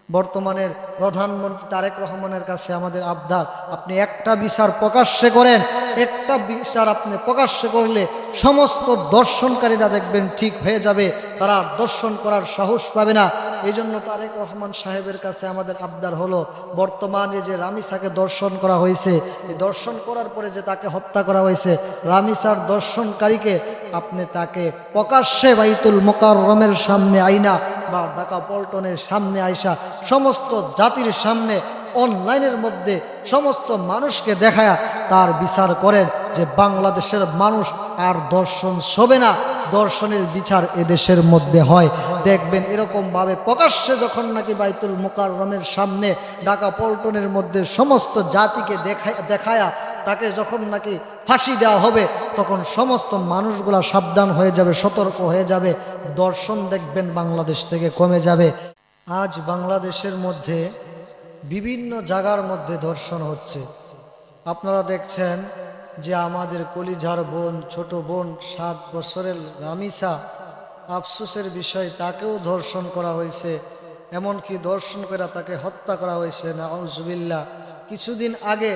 বর্তমানের প্রধানমন্ত্রী তারেক রহমানের কাছে আমাদের আবদার, আপনি একটা বিচার প্রকাশ্যে করেন। একটা বিচার আপনি প্রকাশ্যে করলে সমস্ত দর্শনকারীরা দেখবেন ঠিক হয়ে যাবে, তারা দর্শন করার সাহস পাবে না। এই জন্য তারেক রহমান সাহেবের কাছে আমাদের আবদার হলো, বর্তমানে যে রামিসাকে দর্শন করা হয়েছে, এই দর্শন করার পরে যে তাকে হত্যা করা হয়েছে, রামিসার দর্শনকারীকে আপনি তাকে প্রকাশ্যে বাইতুল মুকাররমের সামনে আইনা বা ঢাকা পল্টনের সামনে আইসা সমস্ত জাতির সামনে অনলাইনের মধ্যে সমস্ত মানুষকে দেখায়া তার বিচার করেন যে বাংলাদেশের মানুষ আর দর্শন শোবে না, দর্শনের বিচার এদেশের মধ্যে হয়। দেখবেন এরকমভাবে প্রকাশ্যে যখন নাকি বাইতুল মুকাররমের সামনে ঢাকা পল্টনের মধ্যে সমস্ত জাতিকে দেখায়া তাকে যখন নাকি ফাঁসি দেওয়া হবে, তখন সমস্ত মানুষগুলা সাবধান হয়ে যাবে, সতর্ক হয়ে যাবে, দর্শন দেখবেন বাংলাদেশ থেকে কমে যাবে। আজ বাংলাদেশের মধ্যে বিভিন্ন জায়গার মধ্যে ধর্ষণ হচ্ছে। আপনারা দেখছেন যে আমাদের কলিজার বোন, ছোট বোন 7 বছরের রামিসা, আফসোসের বিষয়, তাকেও ধর্ষণ করা হয়েছে, এমনকি ধর্ষণ করে তাকে হত্যা করা হয়েছে, নাউজুবিল্লাহ। কিছুদিন আগে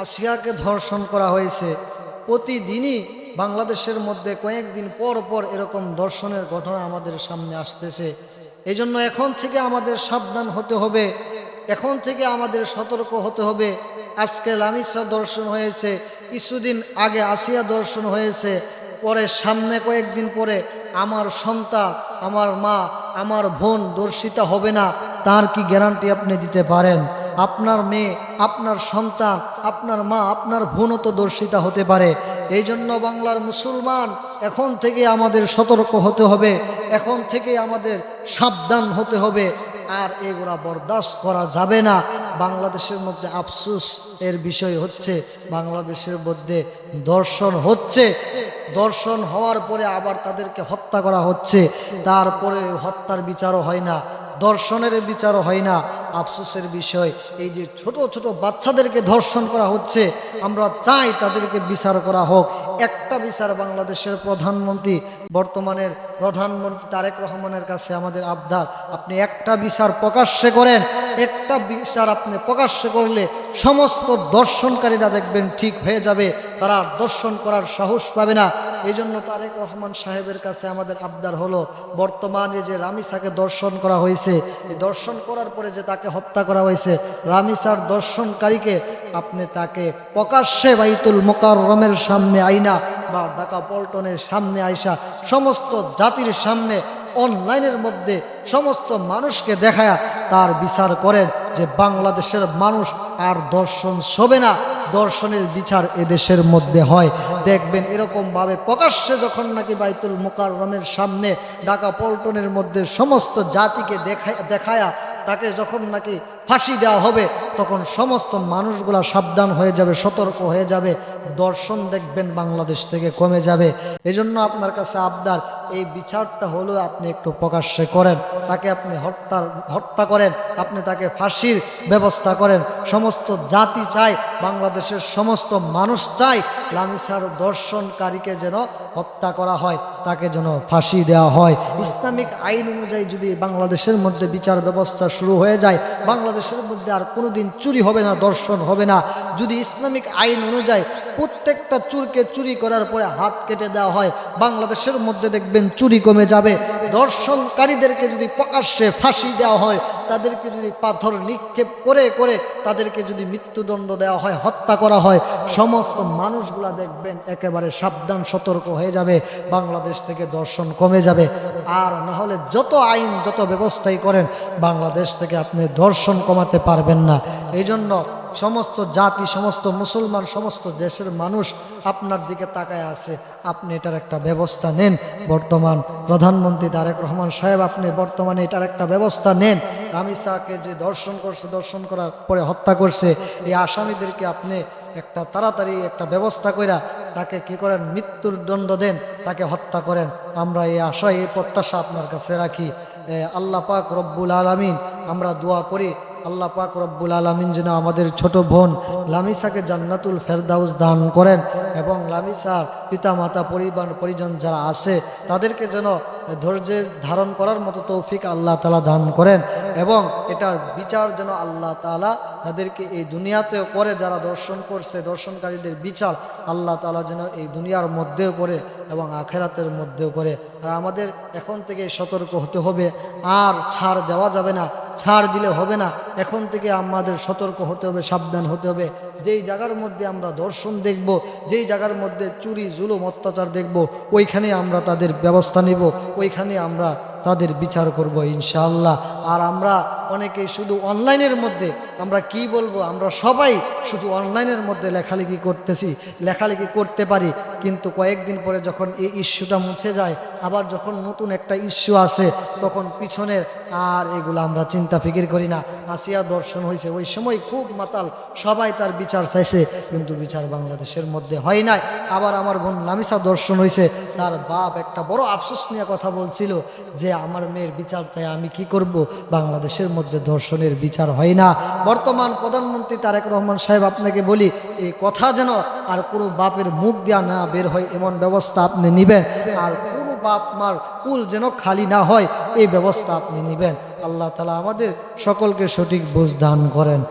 আসিয়াকে ধর্ষণ করা হয়েছে। প্রতিদিনই বাংলাদেশের মধ্যে কয়েকদিন পর পর এরকম ধর্ষণের ঘটনা আমাদের সামনে আসতেছে। এই জন্য এখন থেকে আমাদের সাবধান হতে হবে, এখন থেকে আমাদের সতর্ক হতে হবে। আজকে লামিসা দর্শন হয়েছে, কিছুদিন আগে আসিয়া দর্শন হয়েছে, পরে সামনে কয়েকদিন পরে আমার সন্তান, আমার মা, আমার বোন দর্শিতা হবে না, তার কি গ্যারান্টি আপনি দিতে পারেন? আপনার মেয়ে, আপনার সন্তান, আপনার মা, আপনার বোনও তো দর্শিতা হতে পারে। এই জন্য বাংলার মুসলমান এখন থেকে আমাদের সতর্ক হতে হবে, এখন থেকে আমাদের সাবধান হতে হবে। আর এগুলা বরদাস্ত করা যাবে না। বাংলাদেশের মধ্যে আফসোস এর বিষয় হচ্ছে, বাংলাদেশের মধ্যে দর্শন হচ্ছে, দর্শন হওয়ার পরে আবার তাদেরকে হত্যা করা হচ্ছে, তারপরে হত্যার বিচারও হয় না, দর্শনের বিচারও হয় না। আফসোসের বিষয়, এই যে ছোট ছোট বাচ্চাদেরকে ধর্ষণ করা হচ্ছে, আমরা চাই তাদেরকে বিচার করা হোক। একটা বিচার বাংলাদেশের প্রধানমন্ত্রী, বর্তমানের প্রধানমন্ত্রী তারেক রহমানের কাছে আমাদের আবদার, আপনি একটা বিচার প্রকাশ্যে করেন। একটা বিচার আপনি প্রকাশ্যে করলে সমস্ত দর্শনকারীরা দেখবেন ঠিক হয়ে যাবে, তারা দর্শন করার সাহস পাবে না। এই জন্য তারেক রহমান সাহেবের কাছে আমাদের আবদার হলো, বর্তমানে যে রামিসাকে দর্শন করা হয়েছে, এই দর্শন করার পরে যে তাকে হত্যা করা হয়েছে, রামিসার দর্শনকারীকে আপনি তাকে প্রকাশ্যে বাইতুল মুকাররমের সামনে আইনা বা ঢাকা পল্টনের সামনে আইসা সমস্ত জাতির সামনে অনলাইনের মধ্যে সমস্ত মানুষকে দেখায়া তার বিচার করেন যে বাংলাদেশের মানুষ আর দর্শন শোবে না, দর্শনের বিচার এদেশের মধ্যে হয়। দেখবেন এরকমভাবে প্রকাশ্যে যখন নাকি বাইতুল মুকাররমের সামনে ঢাকা পল্টনের মধ্যে সমস্ত জাতিকে দেখায়া তাকে যখন নাকি ফাঁসি দেওয়া হবে, তখন সমস্ত মানুষগুলা সাবধান হয়ে যাবে, সতর্ক হয়ে যাবে, দর্শন দেখবেন বাংলাদেশ থেকে কমে যাবে। এজন্য আপনার কাছে আবদার, এই বিচারটা হলো আপনি একটু প্রকাশ্যে করেন, তাকে আপনি হত্যা করেন, আপনি তাকে ফাঁসির ব্যবস্থা করেন। সমস্ত জাতি চায়, বাংলাদেশের সমস্ত মানুষ চায় লামিসার দর্শনকারীকে যেন হত্যা করা হয়, তাকে যেন ফাঁসি দেওয়া হয়। ইসলামিক আইন অনুযায়ী যদি বাংলাদেশের মধ্যে বিচার ব্যবস্থা শুরু হয়ে যায়, বাংলাদেশের মধ্যে আর কোনোদিন চুরি হবে না, দর্শন হবে না। যদি ইসলামিক আইন অনুযায়ী প্রত্যেকটা চুরকে চুরি করার পরে হাত কেটে দেওয়া হয়, বাংলাদেশের মধ্যে দেখবেন চুরি কমে যাবে। দর্শনকারীদেরকে যদি প্রকাশ্যে ফাঁসি দেওয়া হয়, তাদেরকে যদি পাথর নিক্ষেপ করে করে তাদেরকে যদি মৃত্যুদণ্ড দেওয়া হয়, হত্যা করা হয়, সমস্ত মানুষগুলা দেখবেন একেবারে সাবধান সতর্ক হয়ে যাবে, বাংলাদেশ থেকে দর্শন কমে যাবে। আর না হলে যত আইন যত ব্যবস্থাই করেন, বাংলাদেশ থেকে আপনি দর্শন কমাতে পারবেন না। এই জন্য সমস্ত জাতি, সমস্ত মুসলমান, সমস্ত দেশের মানুষ আপনার দিকে তাকায় আছে, আপনি এটার একটা ব্যবস্থা নেন। বর্তমান প্রধানমন্ত্রী তারেক রহমান সাহেব, আপনি বর্তমানে এটার একটা ব্যবস্থা নেন। রামিসাকে যে দর্শন করছে, দর্শন করার পরে হত্যা করছে, এই আসামিদেরকে আপনি একটা তাড়াতাড়ি একটা ব্যবস্থা কইরা তাকে কি করেন, মৃত্যুর দণ্ড দেন, তাকে হত্যা করেন। আমরা এই আশা, এই প্রত্যাশা আপনার কাছে রাখি। আল্লাহ পাক রব্বুল আলামিন, আমরা দোয়া করি আল্লাহ পাক রব্বুল আলামিন যেন আমাদের ছোট বোন লামিসাকে জান্নাতুল ফেরদাউস দান করেন এবং লামিসার পিতামাতা পরিবার পরিজন যারা আছে তাদেরকে যেন ধৈর্য ধারণ করার মতো তৌফিক আল্লাহ তাআলা দান করেন এবং এটার বিচার যেন আল্লাহ তাআলা তাদেরকে এই দুনিয়াতেও করে, যারা দর্শন করছে দর্শনকারীদের বিচার আল্লাহ তাআলা যেন এই দুনিয়ার মধ্যেও করে এবং আখেরাতের মধ্যেও করে। আর আমাদের এখন থেকে সতর্ক হতে হবে, আর ছাড় দেওয়া যাবে না, ছাড় দিলে হবে না। এখন থেকে আমাদের সতর্ক হতে হবে, সাবধান হতে হবে। যেই জায়গার মধ্যে আমরা দর্শন দেখব, যেই জায়গার মধ্যে চুরি জুলুম অত্যাচার দেখব, ওইখানে আমরা তাদের ব্যবস্থা নিব, ওইখানে আমরা তাদের বিচার করব ইনশাআল্লাহ। আর আমরা অনেকেই শুধু অনলাইনের মধ্যে, আমরা কি বলবো, আমরা সবাই শুধু অনলাইনের মধ্যে লেখালেখি করতেছি, লেখালেখি করতে পারি, কিন্তু কয়েকদিন পরে যখন এই ইস্যুটা মুছে যায়, আবার যখন নতুন একটা ইস্যু আসে, তখন পিছনের আর এগুলো আমরা চিন্তা ফিকির করি না। আসিয়া দর্শন হয়েছে, ওই সময় খুব মাতাল, সবাই তার বিচার চাইছে, কিন্তু বিচার বাংলাদেশের মধ্যে হয় নাই। আবার আমার বোন লামিসা দর্শন হয়েছে, তার বাপ একটা বড় আফসোস নিয়ে কথা বলছিল যে আমার মেয়ের বিচার চাই, আমি কি করব, বাংলাদেশের মধ্যে দর্শনের বিচার হয় না। বর্তমান প্রধানমন্ত্রী তারেক রহমান সাহেব, আপনাকে বলি, এই কথা যেন আর কোনো বাপের মুখ দিয়া না বের হয় এমন ব্যবস্থা আপনি নেবেন, আর কোনো বাপ মার কুল যেন খালি না হয় এই ব্যবস্থা আপনি নেবেন। আল্লাহ তাআলা আমাদের সকলকে সঠিক বুঝ দান করেন।